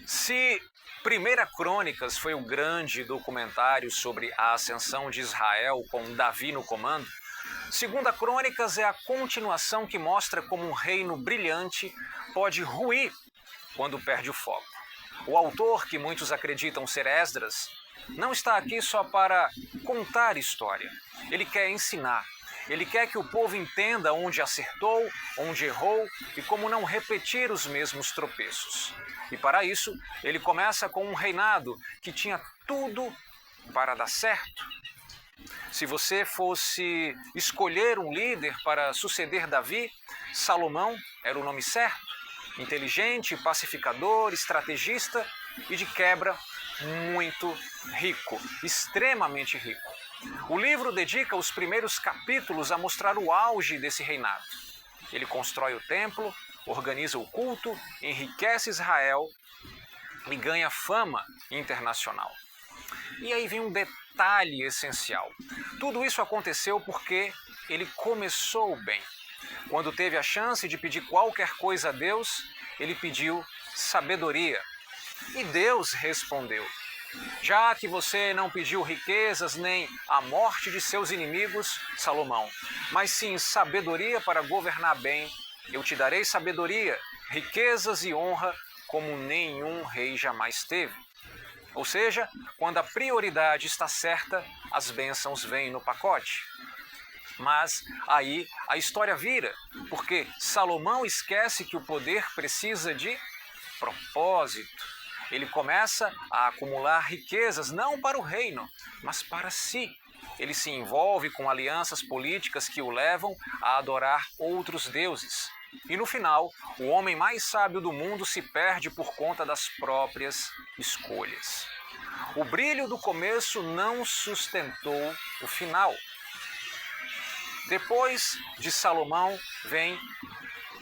Se Primeira Crônicas foi um grande documentário sobre a ascensão de Israel com Davi no comando, Segunda Crônicas é a continuação que mostra como um reino brilhante pode ruir quando perde o foco. O autor, que muitos acreditam ser Esdras, não está aqui só para contar história. Ele quer ensinar. Ele quer que o povo entenda onde acertou, onde errou e como não repetir os mesmos tropeços. E para isso, ele começa com um reinado que tinha tudo para dar certo. Se você fosse escolher um líder para suceder Davi, Salomão era o nome certo. Inteligente, pacificador, estrategista e de quebra muito rico, extremamente rico. O livro dedica os primeiros capítulos a mostrar o auge desse reinado. Ele constrói o templo, organiza o culto, enriquece Israel e ganha fama internacional. E aí vem um detalhe essencial. Tudo isso aconteceu porque ele começou bem. Quando teve a chance de pedir qualquer coisa a Deus, ele pediu sabedoria. E Deus respondeu: já que você não pediu riquezas nem a morte de seus inimigos, Salomão, mas sim sabedoria para governar bem, eu te darei sabedoria, riquezas e honra como nenhum rei jamais teve. Ou seja, quando a prioridade está certa, as bênçãos vêm no pacote. Mas aí a história vira, porque Salomão esquece que o poder precisa de propósito. Ele começa a acumular riquezas não para o reino, mas para si. Ele se envolve com alianças políticas que o levam a adorar outros deuses. E no final, o homem mais sábio do mundo se perde por conta das próprias escolhas. O brilho do começo não sustentou o final. Depois de Salomão vem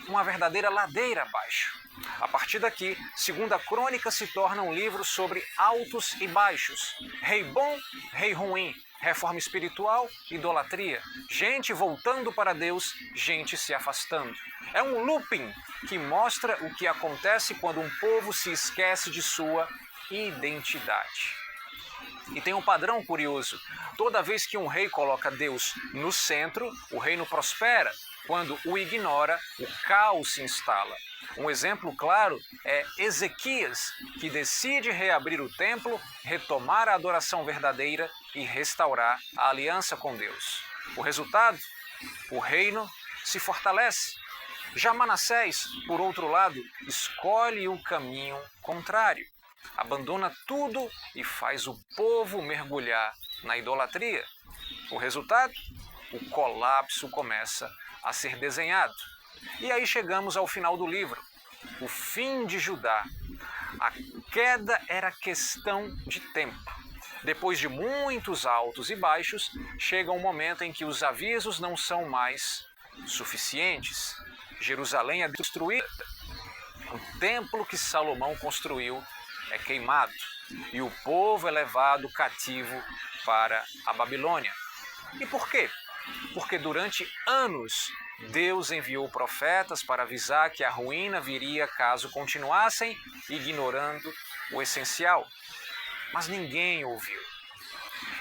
uma verdadeira ladeira abaixo. A partir daqui, Segunda Crônica se torna um livro sobre altos e baixos, rei bom, rei ruim, reforma espiritual, idolatria, gente voltando para Deus, gente se afastando. É um looping que mostra o que acontece quando um povo se esquece de sua identidade. E tem um padrão curioso. Toda vez que um rei coloca Deus no centro, o reino prospera. Quando o ignora, o caos se instala. Um exemplo claro é Ezequias, que decide reabrir o templo, retomar a adoração verdadeira e restaurar a aliança com Deus. O resultado? O reino se fortalece. Já Manassés, por outro lado, escolhe o caminho contrário. Abandona tudo e faz o povo mergulhar na idolatria. O resultado? O colapso começa a ser desenhado. E aí chegamos ao final do livro, o fim de Judá. A queda era questão de tempo. Depois de muitos altos e baixos, chega um momento em que os avisos não são mais suficientes. Jerusalém é destruída. O templo que Salomão construiu é queimado e o povo é levado cativo para a Babilônia. E por quê? Porque durante anos Deus enviou profetas para avisar que a ruína viria caso continuassem ignorando o essencial. Mas ninguém ouviu.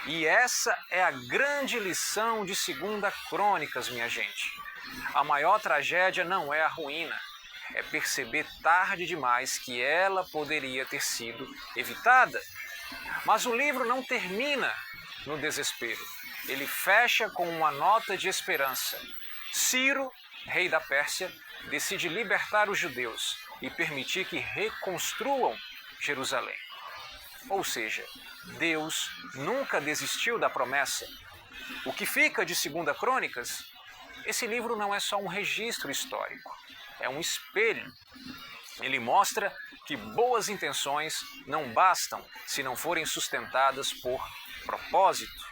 E essa é a grande lição de Segunda Crônicas, minha gente. A maior tragédia não é a ruína, é perceber tarde demais que ela poderia ter sido evitada. Mas o livro não termina no desespero. Ele fecha com uma nota de esperança. Ciro, rei da Pérsia, decide libertar os judeus e permitir que reconstruam Jerusalém. Ou seja, Deus nunca desistiu da promessa. O que fica de Segunda Crônicas? Esse livro não é só um registro histórico, é um espelho. Ele mostra que boas intenções não bastam se não forem sustentadas por propósito.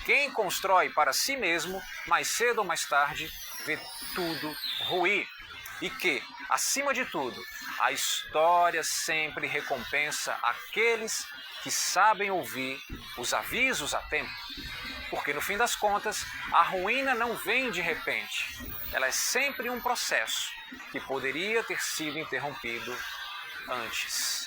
Quem constrói para si mesmo, mais cedo ou mais tarde, vê tudo ruir. E que, acima de tudo, a história sempre recompensa aqueles que sabem ouvir os avisos a tempo. Porque, no fim das contas, a ruína não vem de repente. Ela é sempre um processo que poderia ter sido interrompido antes.